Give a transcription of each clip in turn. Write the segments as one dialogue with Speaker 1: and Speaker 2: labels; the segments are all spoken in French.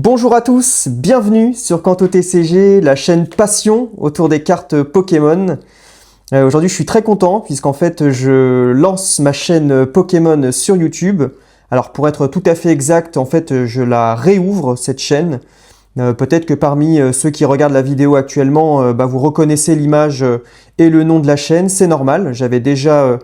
Speaker 1: Bonjour à tous, bienvenue sur Kanto TCG, la chaîne passion autour des cartes Pokémon. Aujourd'hui je suis très content puisqu'en fait je lance ma chaîne Pokémon sur YouTube. Alors pour être tout à fait exact, en fait je la réouvre cette chaîne. Peut-être que parmi ceux qui regardent la vidéo actuellement, vous reconnaissez l'image et le nom de la chaîne, c'est normal. J'avais déjà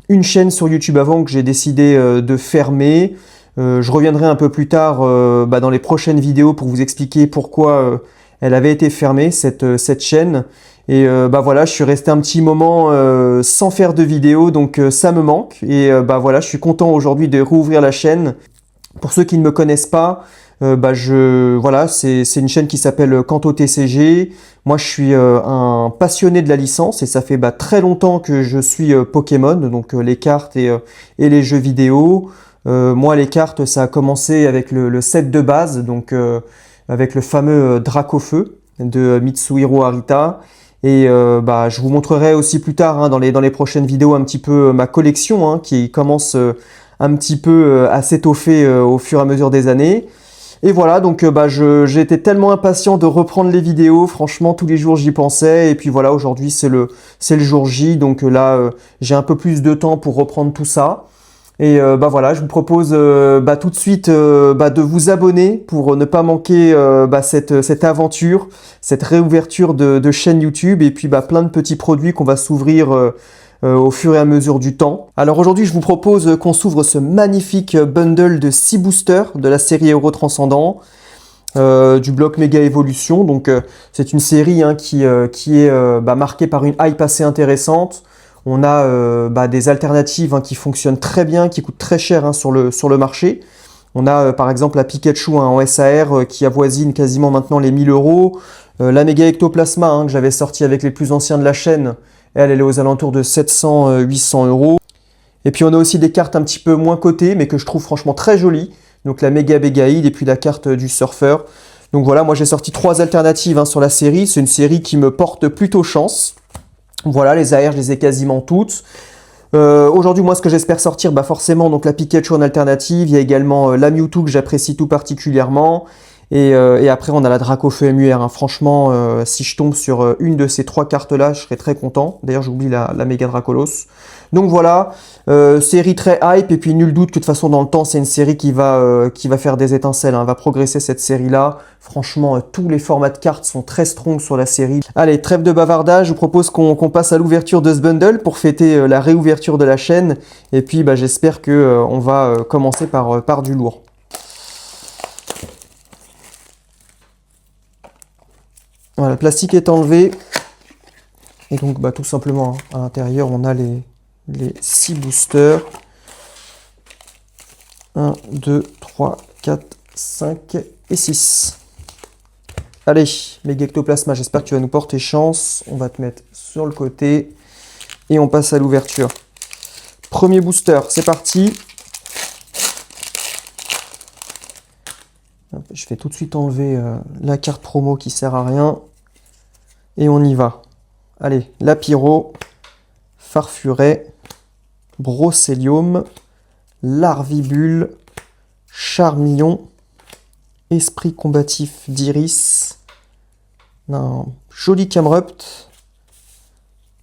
Speaker 1: une chaîne sur YouTube avant que j'ai décidé de fermer. Je reviendrai un peu plus tard dans les prochaines vidéos pour vous expliquer pourquoi elle avait été fermée, cette chaîne. Et voilà, je suis resté un petit moment sans faire de vidéo, donc ça me manque. Et voilà, je suis content aujourd'hui de rouvrir la chaîne. Pour ceux qui ne me connaissent pas, voilà, c'est une chaîne qui s'appelle Kanto TCG. Moi, je suis un passionné de la licence et ça fait très longtemps que je suis Pokémon, donc les cartes et les jeux vidéo. Moi, les cartes, ça a commencé avec le set de base, donc avec le fameux Dracofeu de Mitsuhiro Arita. Et je vous montrerai aussi plus tard dans les prochaines vidéos un petit peu ma collection qui commence un petit peu à s'étoffer au fur et à mesure des années. Et voilà, donc j'ai été tellement impatient de reprendre les vidéos, franchement tous les jours j'y pensais, et puis voilà, aujourd'hui c'est le jour J, donc là j'ai un peu plus de temps pour reprendre tout ça. Et voilà, je vous propose tout de suite de vous abonner pour ne pas manquer cette aventure, cette réouverture de chaîne YouTube, et puis plein de petits produits qu'on va s'ouvrir au fur et à mesure du temps. Alors aujourd'hui, je vous propose qu'on s'ouvre ce magnifique bundle de 6 boosters de la série Héros Transcendant, du bloc Méga Évolution. Donc c'est une série qui est marquée par une hype assez intéressante. On a des alternatives qui fonctionnent très bien, qui coûtent très cher sur le marché. On a par exemple la Pikachu en SAR qui avoisine quasiment maintenant les 1000 euros. La Méga Ectoplasma que j'avais sorti avec les plus anciens de la chaîne, elle est aux alentours de 700-800 euros. Et puis on a aussi des cartes un petit peu moins cotées, mais que je trouve franchement très jolies. Donc la Méga Bégaïd et puis la carte du surfeur. Donc voilà, moi j'ai sorti 3 alternatives sur la série. C'est une série qui me porte plutôt chance. Voilà, les AR, je les ai quasiment toutes. Aujourd'hui, moi, ce que j'espère sortir, forcément, donc la Pikachu en alternative. Il y a également la Mewtwo que j'apprécie tout particulièrement. Et après, on a la Dracofeu MUR. Franchement, si je tombe sur une de ces 3 cartes-là, je serais très content. D'ailleurs, j'oublie la Méga Dracolos. Donc voilà, série très hype. Et puis, nul doute que de toute façon, dans le temps, c'est une série qui va faire des étincelles. Va progresser cette série-là. Franchement, tous les formats de cartes sont très strong sur la série. Allez, trêve de bavardage. Je vous propose qu'on passe à l'ouverture de ce bundle pour fêter la réouverture de la chaîne. Et puis, j'espère qu'on va commencer par du lourd. Voilà, le plastique est enlevé. Et donc, tout simplement, à l'intérieur, on a les 6 boosters. 1, 2, 3, 4, 5 et 6. Allez, Méga Ectoplasma, j'espère que tu vas nous porter chance. On va te mettre sur le côté. Et on passe à l'ouverture. Premier booster, c'est parti. Je vais tout de suite enlever la carte promo qui sert à rien. Et on y va. Allez, Lapiro, Farfuret, Brocélium, Larvibule, Charmillon, Esprit combatif d'Iris, un joli Camerupt,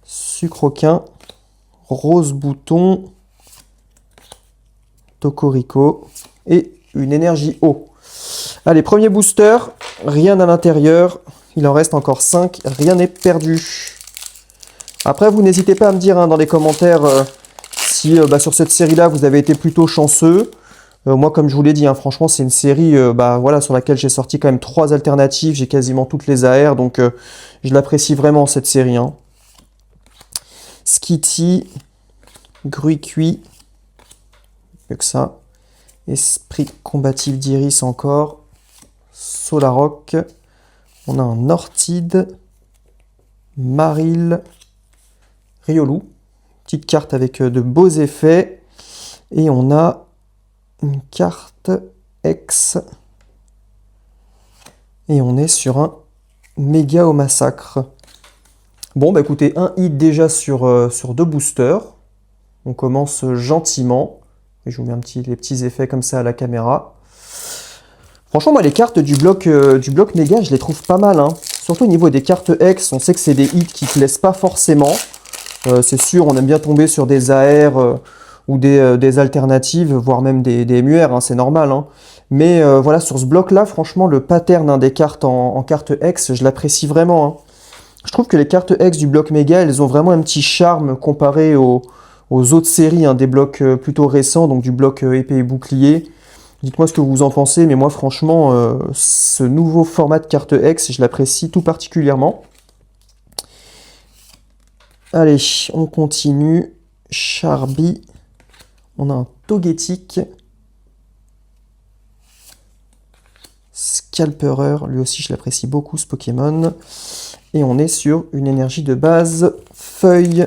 Speaker 1: Sucroquin, Rose Bouton, Tocorico et une énergie eau. Allez, premier booster, rien à l'intérieur, il en reste encore 5, rien n'est perdu. Après, vous n'hésitez pas à me dire dans les commentaires si sur cette série-là, vous avez été plutôt chanceux. Moi, comme je vous l'ai dit, franchement, c'est une série voilà, sur laquelle j'ai sorti quand même 3 alternatives. J'ai quasiment toutes les AR, donc je l'apprécie vraiment, cette série. Skitty, Gruy-Cuit, mieux que ça. Esprit combatif d'Iris encore. Solaroc. On a un Ortide, Maril, Riolu. Petite carte avec de beaux effets. Et on a une carte X. Et on est sur un méga au massacre. Bon, écoutez, un hit déjà sur 2 boosters. On commence gentiment. Et je vous mets les petits effets comme ça à la caméra. Franchement, moi, les cartes du bloc méga, je les trouve pas mal, hein. Surtout au niveau des cartes X, on sait que c'est des hits qui plaisent pas forcément. C'est sûr, on aime bien tomber sur des AR ou des alternatives, voire même des MUR, hein, c'est normal, hein. Mais voilà, sur ce bloc-là, franchement, le pattern, hein, des cartes en cartes X, je l'apprécie vraiment, hein. Je trouve que les cartes X du bloc méga, elles ont vraiment un petit charme comparé aux autres séries, hein, des blocs plutôt récents, donc du bloc épée et bouclier. Dites-moi ce que vous en pensez, mais moi franchement, ce nouveau format de carte X, je l'apprécie tout particulièrement. Allez, on continue. Charby. On a un Togetic. Scalperer, lui aussi je l'apprécie beaucoup ce Pokémon. Et on est sur une énergie de base feuille.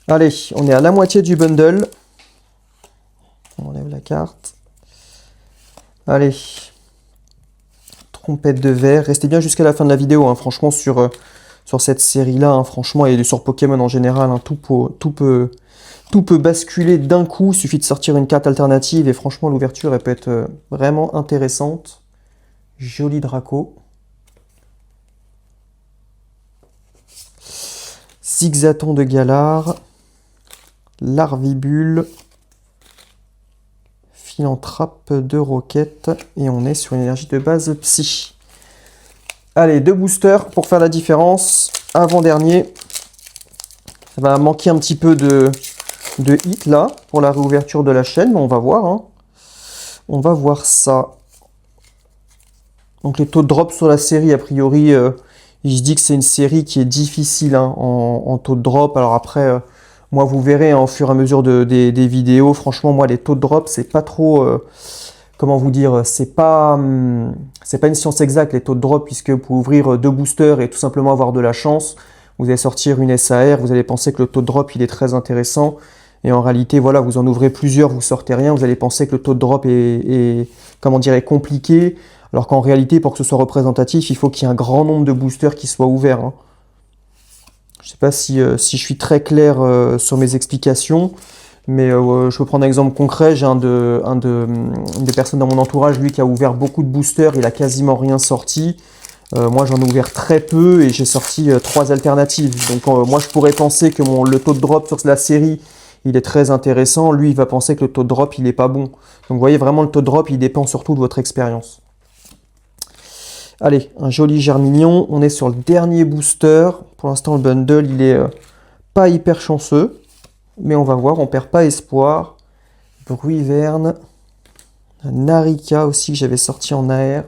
Speaker 1: Allez, on est à la moitié du bundle. On enlève la carte. Allez. Trompette de verre. Restez bien jusqu'à la fin de la vidéo, hein. Franchement, sur cette série-là, hein, franchement, et sur Pokémon en général, hein, tout peut basculer d'un coup. Il suffit de sortir une carte alternative et franchement, l'ouverture, elle peut être vraiment intéressante. Joli Draco. Zigzaton de Galar. Larvibule. Philanthrope de Roquette. Et on est sur une énergie de base Psy. Allez, 2 boosters pour faire la différence. Avant-dernier. Ça va manquer un petit peu de hit là pour la réouverture de la chaîne, mais on va voir, hein. On va voir ça. Donc les taux de drop sur la série, a priori, il se dit que c'est une série qui est difficile, hein, en taux de drop. Alors après, moi vous verrez, hein, au fur et à mesure des vidéos, franchement moi les taux de drop c'est pas trop, comment vous dire, c'est pas une science exacte les taux de drop, puisque vous pouvez ouvrir 2 boosters et tout simplement avoir de la chance. Vous allez sortir une SAR, vous allez penser que le taux de drop il est très intéressant. Et en réalité, voilà, vous en ouvrez plusieurs, vous sortez rien, vous allez penser que le taux de drop est comment dire, est compliqué. Alors qu'en réalité, pour que ce soit représentatif, il faut qu'il y ait un grand nombre de boosters qui soient ouverts, hein. Je ne sais pas si je suis très clair sur mes explications, mais je peux prendre un exemple concret. J'ai une des personnes dans mon entourage, lui, qui a ouvert beaucoup de boosters, il a quasiment rien sorti. Moi, j'en ai ouvert très peu et j'ai sorti 3 alternatives. Donc moi, je pourrais penser que le taux de drop sur la série, il est très intéressant. Lui, il va penser que le taux de drop, il n'est pas bon. Donc vous voyez, vraiment, le taux de drop, il dépend surtout de votre expérience. Allez, un joli Germignon. On est sur le dernier booster. Pour l'instant, le bundle, il est pas hyper chanceux. Mais on va voir, on perd pas espoir. Bruiverne. Narika aussi, que j'avais sorti en AR.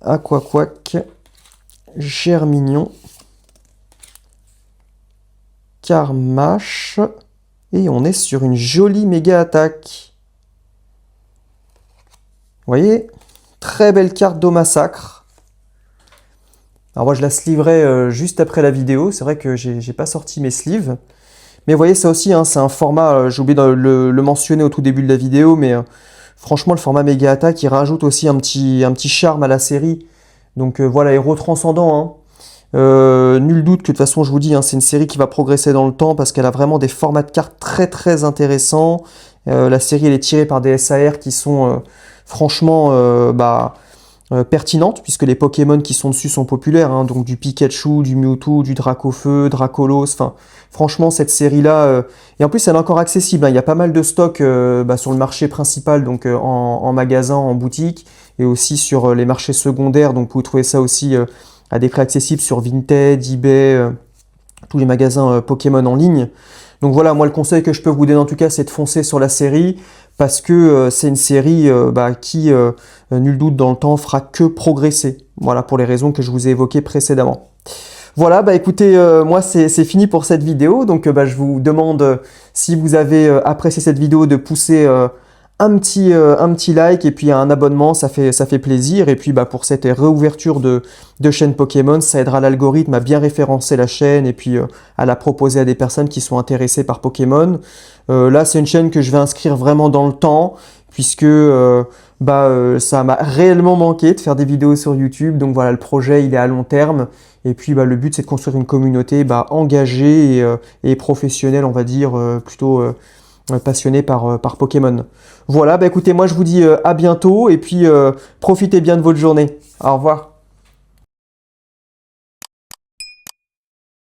Speaker 1: Aquaquac. Germignon. Carmache. Et on est sur une jolie méga attaque. Vous voyez, très belle carte d'eau massacre. Alors moi je la sleeverai juste après la vidéo. C'est vrai que j'ai pas sorti mes sleeves. Mais vous voyez ça aussi, hein, c'est un format, j'ai oublié de le mentionner au tout début de la vidéo, mais franchement le format méga attaque il rajoute aussi un petit charme à la série. Donc voilà, héros transcendant, hein. Nul doute que de toute façon je vous dis, hein, c'est une série qui va progresser dans le temps parce qu'elle a vraiment des formats de cartes très très intéressants. La série elle est tirée par des SAR qui sont franchement pertinentes, puisque les Pokémon qui sont dessus sont populaires, hein, donc du Pikachu, du Mewtwo, du Dracofeu, Dracolos, enfin franchement cette série là, et en plus elle est encore accessible, hein, il y a pas mal de stocks sur le marché principal, donc en magasin, en boutique, et aussi sur les marchés secondaires, donc vous pouvez trouver ça aussi à des prix accessibles sur Vinted, eBay, tous les magasins Pokémon en ligne. Donc voilà, moi le conseil que je peux vous donner en tout cas, c'est de foncer sur la série, parce que c'est une série qui, nul doute dans le temps, fera que progresser. Voilà, pour les raisons que je vous ai évoquées précédemment. Voilà, écoutez, moi c'est fini pour cette vidéo, donc je vous demande, si vous avez apprécié cette vidéo, de pousser un petit like et puis un abonnement, ça fait plaisir. Et puis pour cette réouverture de chaîne Pokémon, ça aidera l'algorithme à bien référencer la chaîne et puis à la proposer à des personnes qui sont intéressées par Pokémon. Là, c'est une chaîne que je vais inscrire vraiment dans le temps, puisque ça m'a réellement manqué de faire des vidéos sur YouTube. Donc voilà, le projet il est à long terme. Et puis le but c'est de construire une communauté engagée et professionnelle, on va dire, plutôt passionné par Pokémon. Voilà, bah écoutez, moi je vous dis à bientôt et puis profitez bien de votre journée. Au revoir.